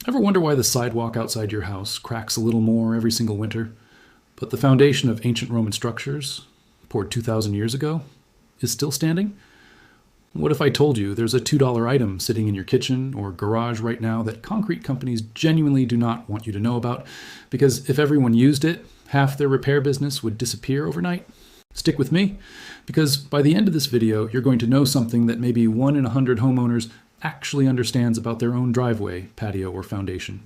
Ever wonder why the sidewalk outside your house cracks a little more every single winter, but the foundation of ancient Roman structures, poured 2,000 years ago, is still standing? What if I told you there's a $2 item sitting in your kitchen or garage right now that concrete companies genuinely do not want you to know about, because if everyone used it, half their repair business would disappear overnight? Stick with me, because by the end of this video, you're going to know something that maybe 1 in 100 homeowners actually understands about their own driveway, patio, or foundation.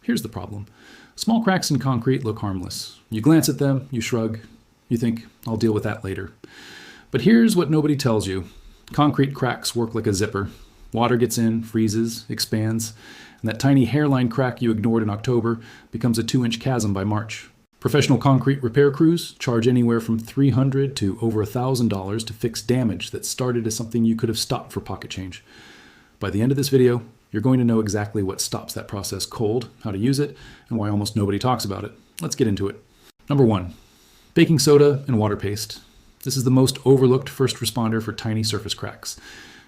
Here's the problem. Small cracks in concrete look harmless. You glance at them, you shrug, you think, I'll deal with that later. But here's what nobody tells you. Concrete cracks work like a zipper. Water gets in, freezes, expands, and that tiny hairline crack you ignored in October becomes a 2-inch chasm by March. Professional concrete repair crews charge anywhere from $300 to over $1,000 to fix damage that started as something you could have stopped for pocket change. By the end of this video, you're going to know exactly what stops that process cold, how to use it, and why almost nobody talks about it. Let's get into it. Number 1, baking soda and water paste. This is the most overlooked first responder for tiny surface cracks.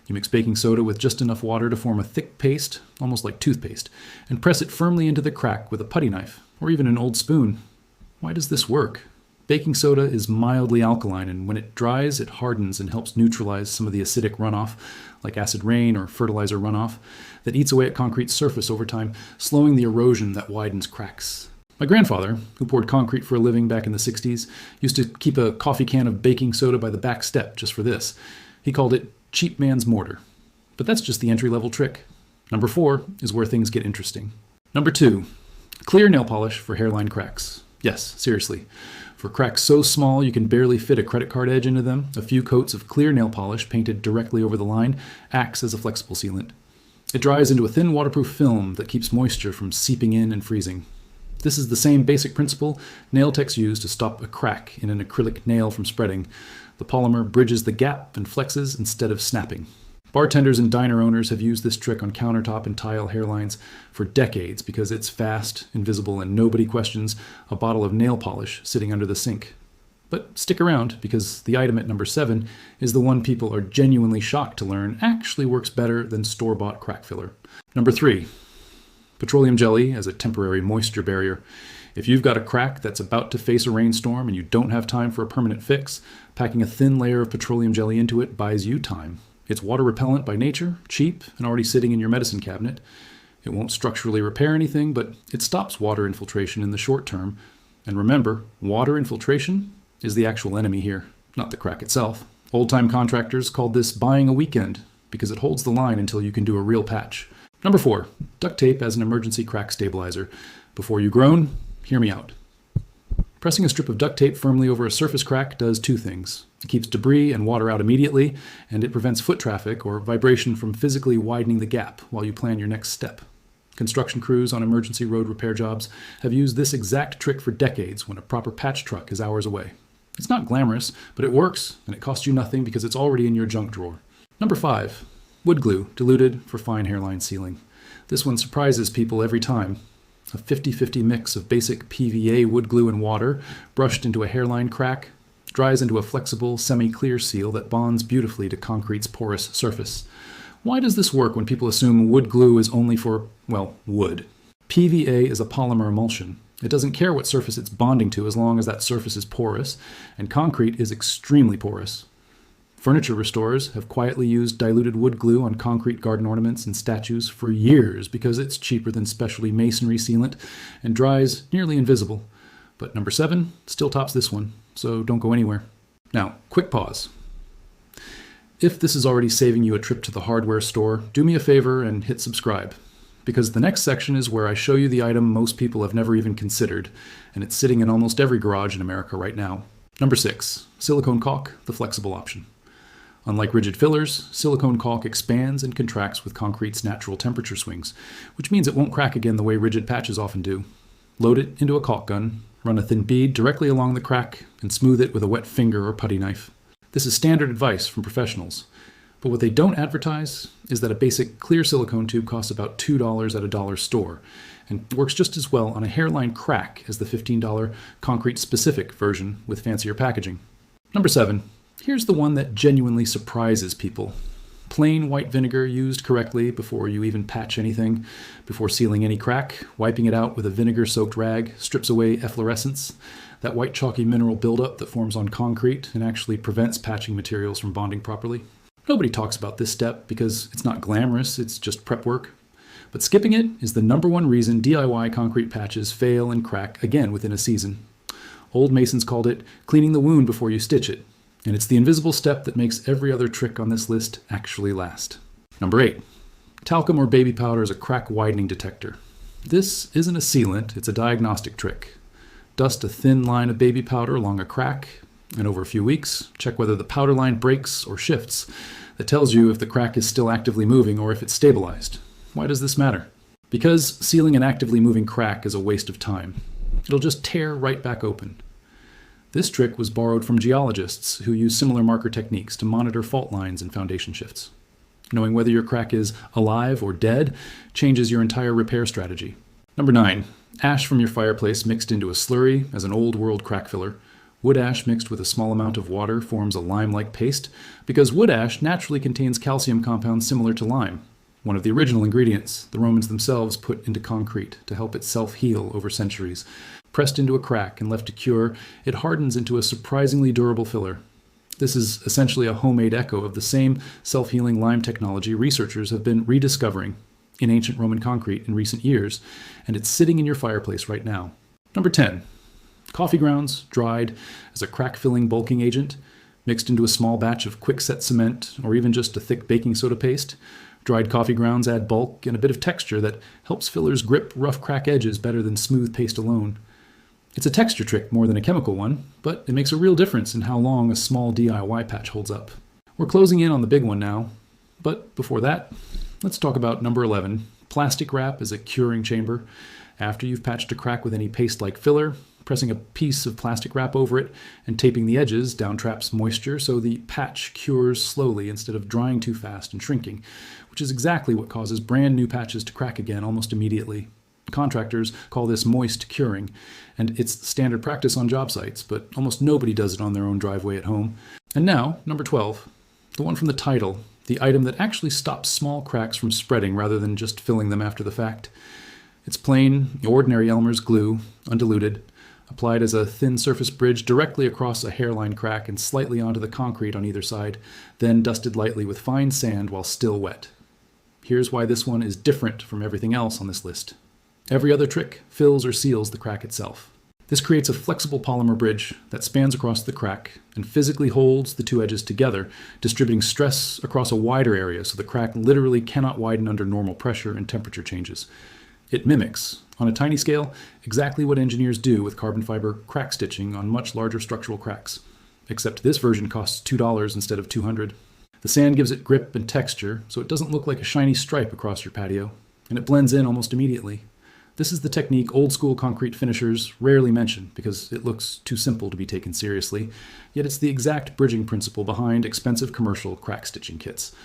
You mix baking soda with just enough water to form a thick paste, almost like toothpaste, and press it firmly into the crack with a putty knife, or even an old spoon. Why does this work? Baking soda is mildly alkaline, and when it dries, it hardens and helps neutralize some of the acidic runoff, like acid rain or fertilizer runoff, that eats away at concrete's surface over time, slowing the erosion that widens cracks. My grandfather, who poured concrete for a living back in the 60s, used to keep a coffee can of baking soda by the back step just for this. He called it cheap man's mortar. But that's just the entry-level trick. Number 4 is where things get interesting. Number 2, clear nail polish for hairline cracks. Yes, seriously. For cracks so small you can barely fit a credit card edge into them, a few coats of clear nail polish painted directly over the line acts as a flexible sealant. It dries into a thin waterproof film that keeps moisture from seeping in and freezing. This is the same basic principle nail techs use to stop a crack in an acrylic nail from spreading. The polymer bridges the gap and flexes instead of snapping. Bartenders and diner owners have used this trick on countertop and tile hairlines for decades because it's fast, invisible, and nobody questions a bottle of nail polish sitting under the sink. But stick around, because the item at number 7 is the one people are genuinely shocked to learn actually works better than store-bought crack filler. Number 3, petroleum jelly as a temporary moisture barrier. If you've got a crack that's about to face a rainstorm and you don't have time for a permanent fix, packing a thin layer of petroleum jelly into it buys you time. It's water repellent by nature, cheap, and already sitting in your medicine cabinet. It won't structurally repair anything, but it stops water infiltration in the short term. And remember, water infiltration is the actual enemy here, not the crack itself. Old-time contractors called this buying a weekend because it holds the line until you can do a real patch. Number 4, duct tape as an emergency crack stabilizer. Before you groan, hear me out. Pressing a strip of duct tape firmly over a surface crack does 2 things. It keeps debris and water out immediately, and it prevents foot traffic or vibration from physically widening the gap while you plan your next step. Construction crews on emergency road repair jobs have used this exact trick for decades when a proper patch truck is hours away. It's not glamorous, but it works, and it costs you nothing because it's already in your junk drawer. Number 5, wood glue, diluted for fine hairline sealing. This one surprises people every time. A 50-50 mix of basic PVA wood glue and water, brushed into a hairline crack, dries into a flexible, semi-clear seal that bonds beautifully to concrete's porous surface. Why does this work when people assume wood glue is only for, well, wood? PVA is a polymer emulsion. It doesn't care what surface it's bonding to as long as that surface is porous, and concrete is extremely porous. Furniture restorers have quietly used diluted wood glue on concrete garden ornaments and statues for years because it's cheaper than specialty masonry sealant and dries nearly invisible. But number 7 still tops this one, so don't go anywhere. Now, quick pause. If this is already saving you a trip to the hardware store, do me a favor and hit subscribe, because the next section is where I show you the item most people have never even considered, and it's sitting in almost every garage in America right now. Number 6, silicone caulk, the flexible option. Unlike rigid fillers, silicone caulk expands and contracts with concrete's natural temperature swings, which means it won't crack again the way rigid patches often do. Load it into a caulk gun, run a thin bead directly along the crack, and smooth it with a wet finger or putty knife. This is standard advice from professionals, but what they don't advertise is that a basic clear silicone tube costs about $2 at a dollar store, and works just as well on a hairline crack as the $15 concrete-specific version with fancier packaging. Number 7. Here's the one that genuinely surprises people. Plain white vinegar used correctly before you even patch anything, before sealing any crack, wiping it out with a vinegar-soaked rag strips away efflorescence, that white chalky mineral buildup that forms on concrete and actually prevents patching materials from bonding properly. Nobody talks about this step because it's not glamorous, it's just prep work. But skipping it is the #1 reason DIY concrete patches fail and crack again within a season. Old masons called it cleaning the wound before you stitch it, and it's the invisible step that makes every other trick on this list actually last. Number 8. Talcum or baby powder is a crack widening detector. This isn't a sealant, it's a diagnostic trick. Dust a thin line of baby powder along a crack, and over a few weeks, check whether the powder line breaks or shifts. That tells you if the crack is still actively moving or if it's stabilized. Why does this matter? Because sealing an actively moving crack is a waste of time. It'll just tear right back open. This trick was borrowed from geologists who use similar marker techniques to monitor fault lines and foundation shifts. Knowing whether your crack is alive or dead changes your entire repair strategy. Number 9. Ash from your fireplace mixed into a slurry as an old world crack filler. Wood ash mixed with a small amount of water forms a lime-like paste because wood ash naturally contains calcium compounds similar to lime, one of the original ingredients the Romans themselves put into concrete to help it self-heal over centuries. Pressed into a crack and left to cure, it hardens into a surprisingly durable filler. This is essentially a homemade echo of the same self-healing lime technology researchers have been rediscovering in ancient Roman concrete in recent years, and it's sitting in your fireplace right now. Number 10. Coffee grounds, dried as a crack-filling bulking agent, mixed into a small batch of quick-set cement or even just a thick baking soda paste. Dried coffee grounds add bulk and a bit of texture that helps fillers grip rough crack edges better than smooth paste alone. It's a texture trick more than a chemical one, but it makes a real difference in how long a small DIY patch holds up. We're closing in on the big one now, but before that, let's talk about number 11. Plastic wrap as a curing chamber. After you've patched a crack with any paste-like filler, pressing a piece of plastic wrap over it and taping the edges down traps moisture so the patch cures slowly instead of drying too fast and shrinking, which is exactly what causes brand new patches to crack again almost immediately. Contractors call this moist curing, and it's standard practice on job sites, but almost nobody does it on their own driveway at home. And now, number 12, the one from the title, the item that actually stops small cracks from spreading rather than just filling them after the fact. It's plain, ordinary Elmer's glue, undiluted, applied as a thin surface bridge directly across a hairline crack and slightly onto the concrete on either side, then dusted lightly with fine sand while still wet. Here's why this one is different from everything else on this list. Every other trick fills or seals the crack itself. This creates a flexible polymer bridge that spans across the crack and physically holds the two edges together, distributing stress across a wider area so the crack literally cannot widen under normal pressure and temperature changes. It mimics, on a tiny scale, exactly what engineers do with carbon fiber crack stitching on much larger structural cracks. Except this version costs $2 instead of $200. The sand gives it grip and texture, so it doesn't look like a shiny stripe across your patio, and it blends in almost immediately. This is the technique old-school concrete finishers rarely mention because it looks too simple to be taken seriously, yet it's the exact bridging principle behind expensive commercial crack stitching kits.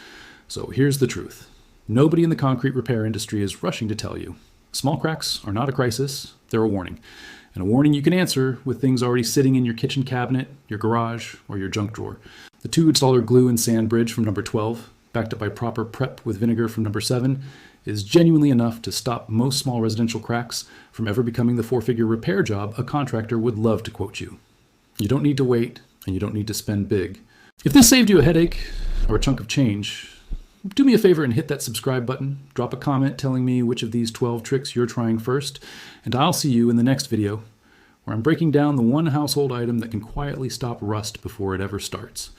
So here's the truth. Nobody in the concrete repair industry is rushing to tell you. Small cracks are not a crisis, they're a warning. And a warning you can answer with things already sitting in your kitchen cabinet, your garage, or your junk drawer. The $2 glue and sand bridge from number 12, backed up by proper prep with vinegar from number 7, is genuinely enough to stop most small residential cracks from ever becoming the 4-figure repair job a contractor would love to quote you. You don't need to wait, and you don't need to spend big. If this saved you a headache or a chunk of change, do me a favor and hit that subscribe button, drop a comment telling me which of these 12 tricks you're trying first, and I'll see you in the next video, where I'm breaking down the one household item that can quietly stop rust before it ever starts.